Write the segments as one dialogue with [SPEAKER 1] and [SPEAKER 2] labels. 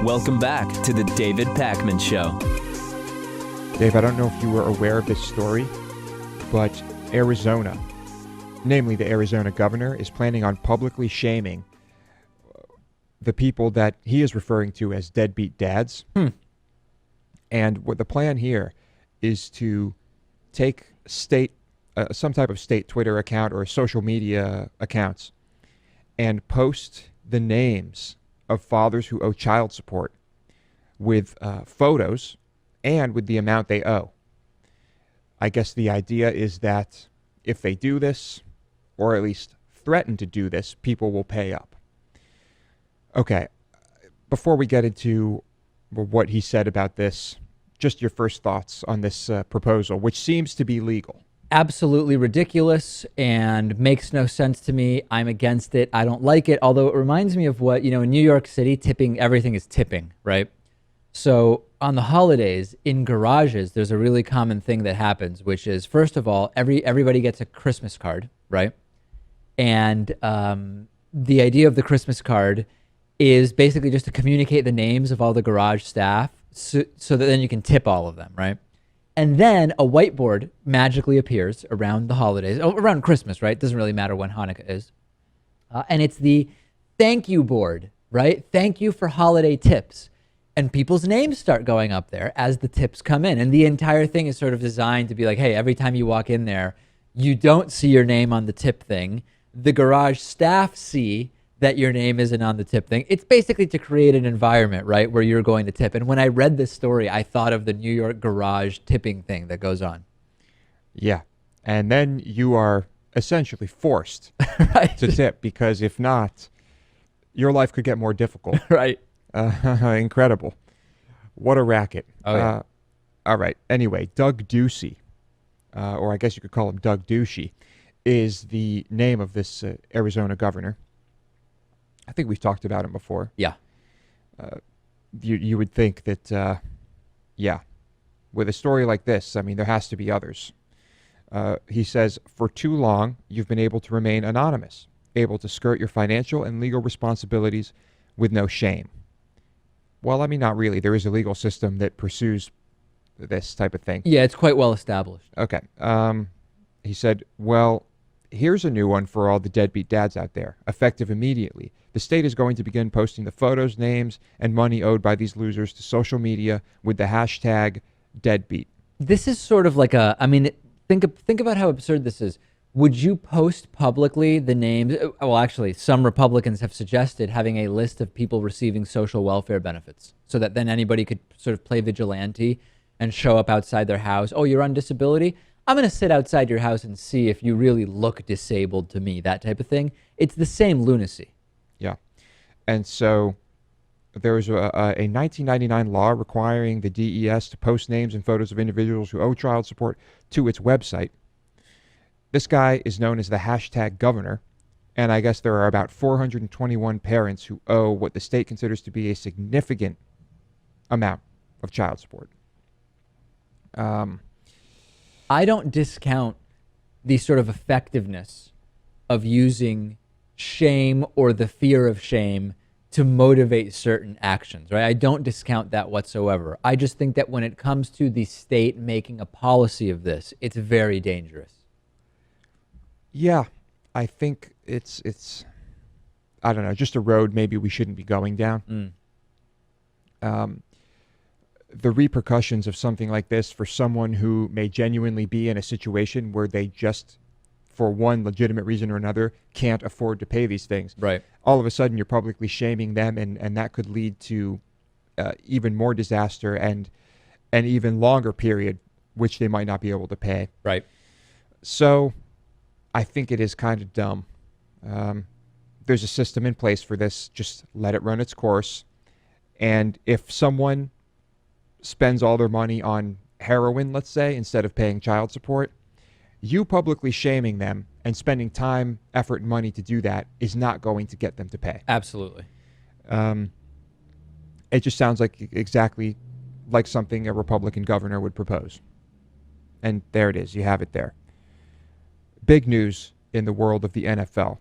[SPEAKER 1] Welcome back to the David Pakman Show.
[SPEAKER 2] Dave, I don't know if you were aware of this story, but Arizona, namely the Arizona governor, is planning on publicly shaming the people that he is referring to as deadbeat dads. And what the plan here is to take some type of state Twitter account or social media accounts and post the names of fathers who owe child support with photos and with the amount they owe. I guess the idea is that if they do this, or at least threaten to do this, people will pay up. Okay, before we get into what he said about this, just your first thoughts on this proposal, which seems to be legal.
[SPEAKER 3] Absolutely ridiculous and makes no sense to me. I'm against it. I don't like it. Although it reminds me of what, in New York City, everything is tipping, right? So on the holidays in garages, there's a really common thing that happens, which is, first of all, everybody gets a Christmas card, right? And the idea of the Christmas card is basically just to communicate the names of all the garage staff so that then you can tip all of them, right? And then a whiteboard magically appears around the holidays, around Christmas, right? Doesn't really matter when Hanukkah is. And it's the thank you board, right? Thank you for holiday tips. And people's names start going up there as the tips come in. And the entire thing is sort of designed to be like, hey, every time you walk in there, you don't see your name on the tip thing. The garage staff see that your name isn't on the tip thing. It's basically to create an environment, right, where you're going to tip. And when I read this story, I thought of the New York garage tipping thing that goes on.
[SPEAKER 2] Yeah. And then you are essentially forced
[SPEAKER 3] right.
[SPEAKER 2] to tip, because if not, your life could get more difficult.
[SPEAKER 3] Right.
[SPEAKER 2] Incredible. What a racket.
[SPEAKER 3] Oh, yeah.
[SPEAKER 2] All right. Anyway, Doug Ducey, or I guess you could call him Doug Ducey, is the name of this Arizona governor. I think we've talked about him before.
[SPEAKER 3] Yeah.
[SPEAKER 2] You would think that, with a story like this, I mean, there has to be others. He says, for too long, you've been able to remain anonymous, able to skirt your financial and legal responsibilities with no shame. Well, I mean, not really. There is a legal system that pursues this type of thing.
[SPEAKER 3] Yeah, it's quite well established.
[SPEAKER 2] Okay. He said, well, here's a new one for all the deadbeat dads out there, effective immediately. The state is going to begin posting the photos, names, and money owed by these losers to social media with the hashtag deadbeat.
[SPEAKER 3] This is sort of like think about how absurd this is. Would you post publicly the names? Well, actually, some Republicans have suggested having a list of people receiving social welfare benefits so that then anybody could sort of play vigilante and show up outside their house. Oh, you're on disability? I'm going to sit outside your house and see if you really look disabled to me, that type of thing. It's the same lunacy.
[SPEAKER 2] Yeah. And so there was a 1999 law requiring the DES to post names and photos of individuals who owe child support to its website. This guy is known as the hashtag governor, and I guess there are about 421 parents who owe what the state considers to be a significant amount of child support.
[SPEAKER 3] I don't discount the sort of effectiveness of using shame or the fear of shame to motivate certain actions, right? I don't discount that whatsoever. I just think that when it comes to the state making a policy of this, it's very dangerous.
[SPEAKER 2] Yeah, I think it's I don't know, just a road maybe we shouldn't be going down. The repercussions of something like this for someone who may genuinely be in a situation where they just, for one legitimate reason or another, can't afford to pay these things.
[SPEAKER 3] Right.
[SPEAKER 2] All of a sudden, you're publicly shaming them, and that could lead to even more disaster and an even longer period, which they might not be able to pay.
[SPEAKER 3] Right.
[SPEAKER 2] So I think it is kind of dumb. There's a system in place for this. Just let it run its course. And if someone spends all their money on heroin, let's say, instead of paying child support, you publicly shaming them and spending time, effort, and money to do that is not going to get them to pay.
[SPEAKER 3] Absolutely.
[SPEAKER 2] It just sounds like exactly like something a Republican governor would propose. And there it is. You have it there. Big news in the world of the NFL.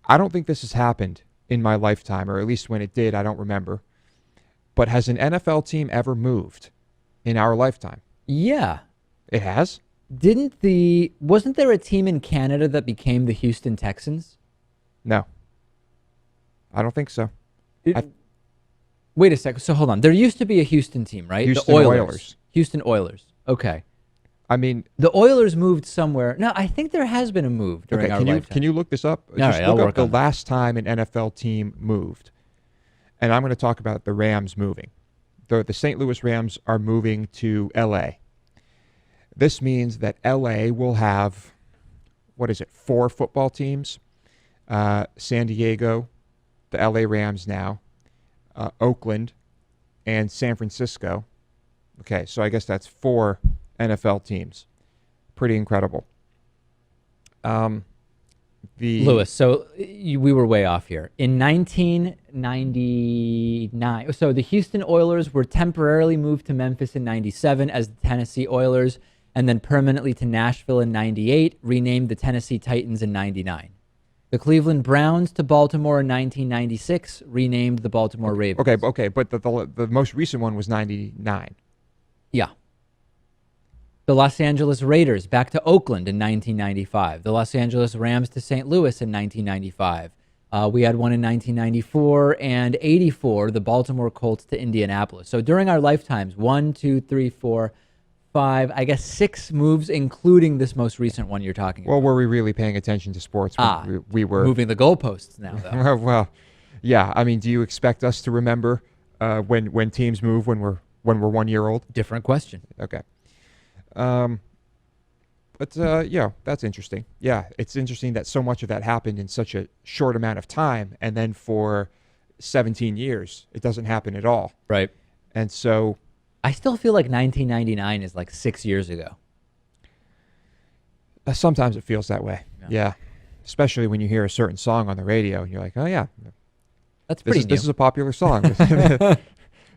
[SPEAKER 2] I don't think this has happened in my lifetime, or at least when it did, I don't remember. But has an NFL team ever moved in our lifetime?
[SPEAKER 3] Yeah.
[SPEAKER 2] It has?
[SPEAKER 3] Wasn't there a team in Canada that became the Houston Texans?
[SPEAKER 2] No. I don't think so.
[SPEAKER 3] Wait a second. So hold on. There used to be a Houston team, right?
[SPEAKER 2] Houston
[SPEAKER 3] the
[SPEAKER 2] Oilers.
[SPEAKER 3] Houston Oilers. Okay.
[SPEAKER 2] I mean,
[SPEAKER 3] The Oilers moved somewhere. No, I think there has been a move during our lifetime.
[SPEAKER 2] can you look this up?
[SPEAKER 3] All
[SPEAKER 2] Just
[SPEAKER 3] right, I'll
[SPEAKER 2] look up
[SPEAKER 3] work
[SPEAKER 2] the
[SPEAKER 3] on that.
[SPEAKER 2] last time an NFL team moved. And I'm going to talk about the Rams moving. The St. Louis Rams are moving to L.A. This means that L.A. will have, 4 football teams? San Diego, the L.A. Rams now, Oakland, and San Francisco. Okay, so I guess that's 4 NFL teams. Pretty incredible.
[SPEAKER 3] Lewis, so we were way off here. In 1999, so the Houston Oilers were temporarily moved to Memphis in 97 as the Tennessee Oilers, and then permanently to Nashville in 98, renamed the Tennessee Titans in 99. The Cleveland Browns to Baltimore in 1996, renamed the Baltimore Ravens.
[SPEAKER 2] Okay, but the most recent one was 99.
[SPEAKER 3] Yeah. The Los Angeles Raiders back to Oakland in 1995. The Los Angeles Rams to St. Louis in 1995. We had one in 1994 and 84, the Baltimore Colts to Indianapolis. So during our lifetimes, 1, 2, 3, 4, 5, I guess 6 moves, including this most recent one you're talking about.
[SPEAKER 2] Well, were we really paying attention to sports when we were
[SPEAKER 3] moving the goalposts now, though?
[SPEAKER 2] Well, yeah. I mean, do you expect us to remember when teams move when we're 1 year old?
[SPEAKER 3] Different question.
[SPEAKER 2] Okay. But yeah, that's interesting. Yeah, it's interesting that so much of that happened in such a short amount of time, and then for 17 years, it doesn't happen at all.
[SPEAKER 3] Right.
[SPEAKER 2] And so
[SPEAKER 3] I still feel like 1999 is like 6 years ago.
[SPEAKER 2] sometimes it feels that way. Yeah. Especially when you hear a certain song on the radio, and you're like, oh yeah,
[SPEAKER 3] That's pretty new.
[SPEAKER 2] this is a popular song.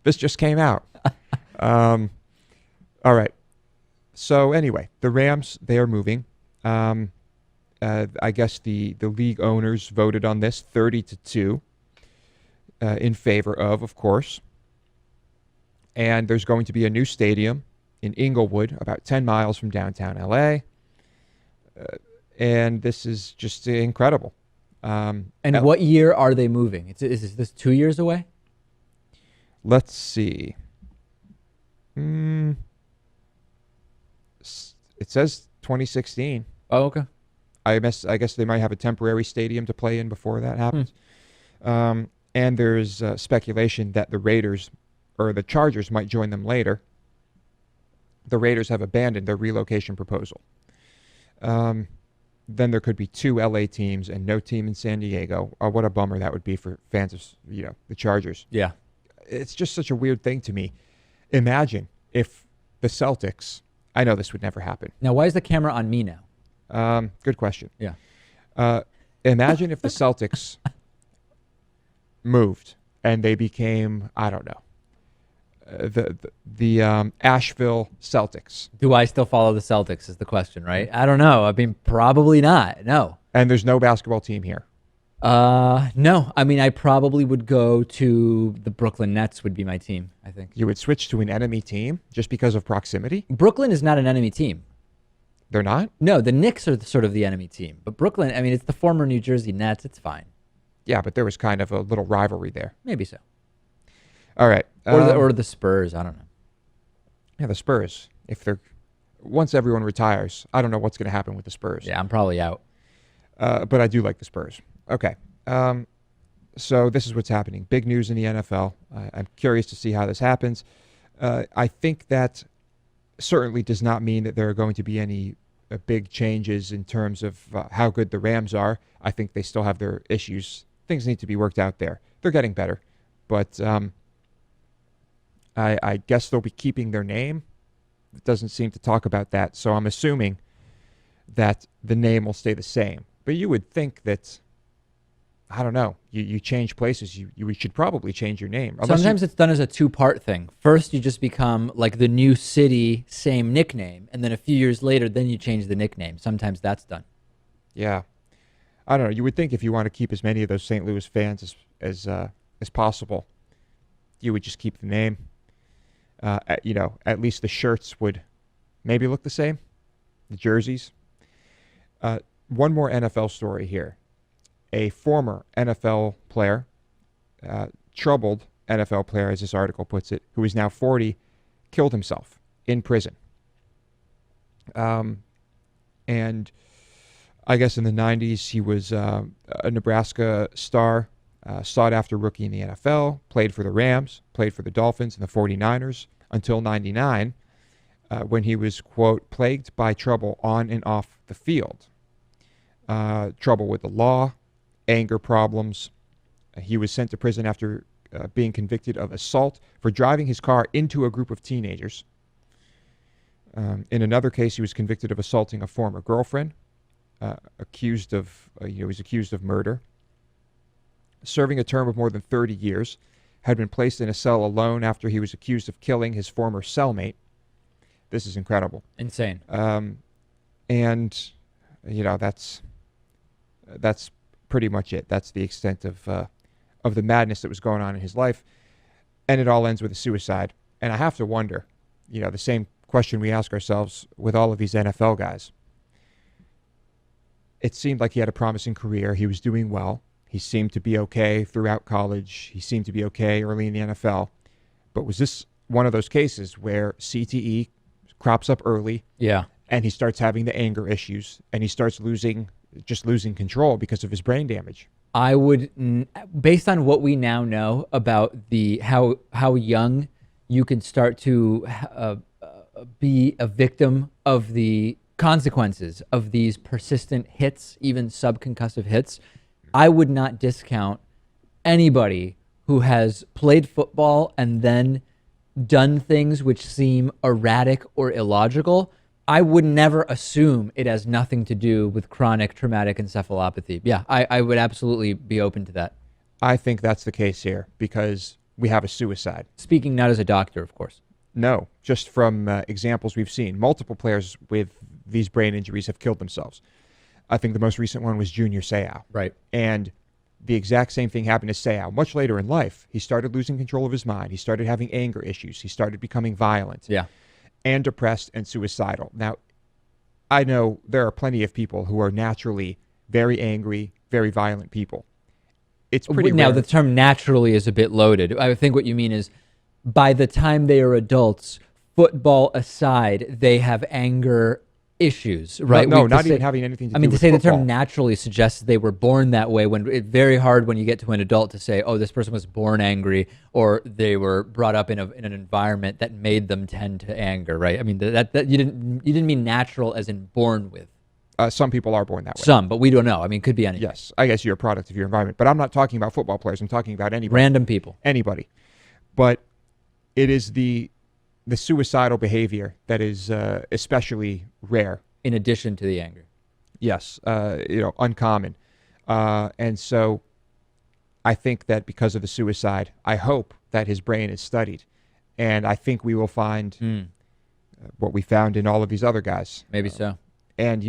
[SPEAKER 2] This just came out. All right. So anyway, the Rams, they are moving. I guess the league owners voted on this 30-2 in favor of course. And there's going to be a new stadium in Inglewood, about 10 miles from downtown LA. And this is just incredible.
[SPEAKER 3] And what year are they moving? Is this 2 years away?
[SPEAKER 2] Let's see. It says 2016.
[SPEAKER 3] Oh, okay.
[SPEAKER 2] I guess they might have a temporary stadium to play in before that happens. And there's speculation that the Raiders or the Chargers might join them later. The Raiders have abandoned their relocation proposal. Then there could be 2 LA teams and no team in San Diego. Oh, what a bummer that would be for fans of the Chargers.
[SPEAKER 3] Yeah.
[SPEAKER 2] It's just such a weird thing to me. Imagine if the Celtics. I know this would never happen.
[SPEAKER 3] Now, why is the camera on me now?
[SPEAKER 2] Good question.
[SPEAKER 3] Yeah.
[SPEAKER 2] Imagine if the Celtics moved and they became, I don't know, the Asheville Celtics.
[SPEAKER 3] Do I still follow the Celtics is the question, right? I don't know. I mean, probably not. No.
[SPEAKER 2] And there's no basketball team here.
[SPEAKER 3] No. I mean, I probably would go to the Brooklyn Nets would be my team, I think.
[SPEAKER 2] You would switch to an enemy team just because of proximity?
[SPEAKER 3] Brooklyn is not an enemy team.
[SPEAKER 2] They're not?
[SPEAKER 3] No, the Knicks are sort of the enemy team. But Brooklyn, I mean, it's the former New Jersey Nets. It's fine.
[SPEAKER 2] Yeah, but there was kind of a little rivalry there.
[SPEAKER 3] Maybe so.
[SPEAKER 2] All right.
[SPEAKER 3] Or the Spurs. I don't know.
[SPEAKER 2] Yeah, the Spurs. Once everyone retires, I don't know what's going to happen with the Spurs.
[SPEAKER 3] Yeah, I'm probably out.
[SPEAKER 2] But I do like the Spurs. Okay. So this is what's happening. Big news in the NFL. I'm curious to see how this happens. I think that certainly does not mean that there are going to be any big changes in terms of how good the Rams are. I think they still have their issues. Things need to be worked out there. They're getting better. But I guess they'll be keeping their name. It doesn't seem to talk about that. So I'm assuming that the name will stay the same. But you would think that, I don't know, you change places, you should probably change your name.
[SPEAKER 3] Sometimes it's done as a 2-part thing. First, you just become like the new city, same nickname. And then a few years later, then you change the nickname. Sometimes that's done.
[SPEAKER 2] Yeah. I don't know. You would think if you want to keep as many of those St. Louis fans as possible, you would just keep the name. At least the shirts would maybe look the same, the jerseys. One more NFL story here. A former NFL player, troubled NFL player, as this article puts it, who is now 40, killed himself in prison. And I guess in the 90s, he was a Nebraska star, sought-after rookie in the NFL, played for the Rams, played for the Dolphins and the 49ers until 99, when he was, quote, plagued by trouble on and off the field. Trouble with the law, anger problems. He was sent to prison after being convicted of assault for driving his car into a group of teenagers. In another case, he was convicted of assaulting a former girlfriend, accused of murder. Serving a term of more than 30 years, had been placed in a cell alone after he was accused of killing his former cellmate. This is incredible.
[SPEAKER 3] Insane.
[SPEAKER 2] And that's pretty much it. That's the extent of the madness that was going on in his life. And it all ends with a suicide. And I have to wonder, the same question we ask ourselves with all of these NFL guys. It seemed like he had a promising career. He was doing well. He seemed to be okay throughout college. He seemed to be okay early in the NFL. But was this one of those cases where CTE crops up early?
[SPEAKER 3] Yeah.
[SPEAKER 2] And he starts having the anger issues, and he starts losing control because of his brain damage.
[SPEAKER 3] I would, based on what we now know about how young you can start to be a victim of the consequences of these persistent hits, even subconcussive hits, I would not discount anybody who has played football and then done things which seem erratic or illogical. I would never assume it has nothing to do with chronic traumatic encephalopathy. Yeah, I would absolutely be open to that.
[SPEAKER 2] I think that's the case here because we have a suicide.
[SPEAKER 3] Speaking not as a doctor, of course.
[SPEAKER 2] No, just from examples we've seen. Multiple players with these brain injuries have killed themselves. I think the most recent one was Junior Seau.
[SPEAKER 3] Right.
[SPEAKER 2] And the exact same thing happened to Seau. Much later in life, he started losing control of his mind. He started having anger issues. He started becoming violent.
[SPEAKER 3] Yeah.
[SPEAKER 2] And depressed and suicidal. Now, I know there are plenty of people who are naturally very angry, very violent people. It's pretty
[SPEAKER 3] Now,
[SPEAKER 2] rare.
[SPEAKER 3] the term naturally is a bit loaded. I think what you mean is by the time they are adults, football aside, they have anger issues, right?
[SPEAKER 2] No, not even having anything to do with
[SPEAKER 3] to say
[SPEAKER 2] football.
[SPEAKER 3] the term naturally suggests they were born that way when it's very hard when you get to an adult to say, oh, this person was born angry or they were brought up in an environment that made them tend to anger, right? I mean, that you didn't mean natural as in born with.
[SPEAKER 2] Some people are born that way.
[SPEAKER 3] Some, but we don't know. I mean, it could be anything.
[SPEAKER 2] Yes, I guess you're a product of your environment. But I'm not talking about football players. I'm talking about anybody.
[SPEAKER 3] Random people.
[SPEAKER 2] Anybody. But it is the suicidal behavior that is especially rare.
[SPEAKER 3] In addition to the anger.
[SPEAKER 2] Yes, uncommon. And so I think that because of the suicide, I hope that his brain is studied. And I think we will find what we found in all of these other guys.
[SPEAKER 3] Maybe so.
[SPEAKER 2] And,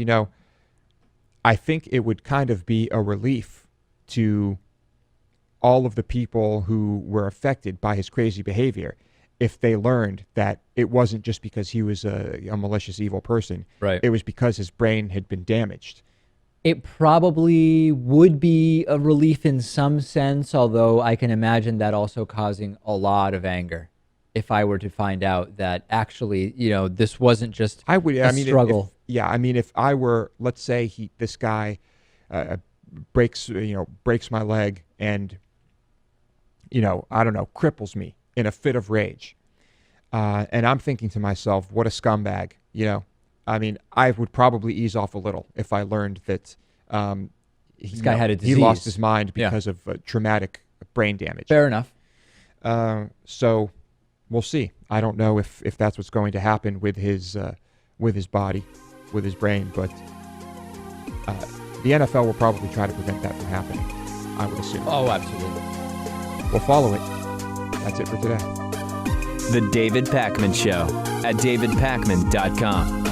[SPEAKER 2] I think it would kind of be a relief to all of the people who were affected by his crazy behavior if they learned that it wasn't just because he was a malicious, evil person.
[SPEAKER 3] Right.
[SPEAKER 2] It was because his brain had been damaged.
[SPEAKER 3] It probably would be a relief in some sense, although I can imagine that also causing a lot of anger if I were to find out that actually, this wasn't just a struggle.
[SPEAKER 2] If I were, let's say this guy breaks my leg and, I don't know, cripples me in a fit of rage. And I'm thinking to myself, what a scumbag, I would probably ease off a little if I learned that
[SPEAKER 3] this guy had a disease.
[SPEAKER 2] He lost his mind because of traumatic brain damage.
[SPEAKER 3] Fair enough.
[SPEAKER 2] So we'll see. I don't know if that's what's going to happen with his body, with his brain, but the NFL will probably try to prevent that from happening, I would assume.
[SPEAKER 3] Oh, absolutely.
[SPEAKER 2] We'll follow it. That's it for today.
[SPEAKER 1] The David Pakman Show at davidpakman.com.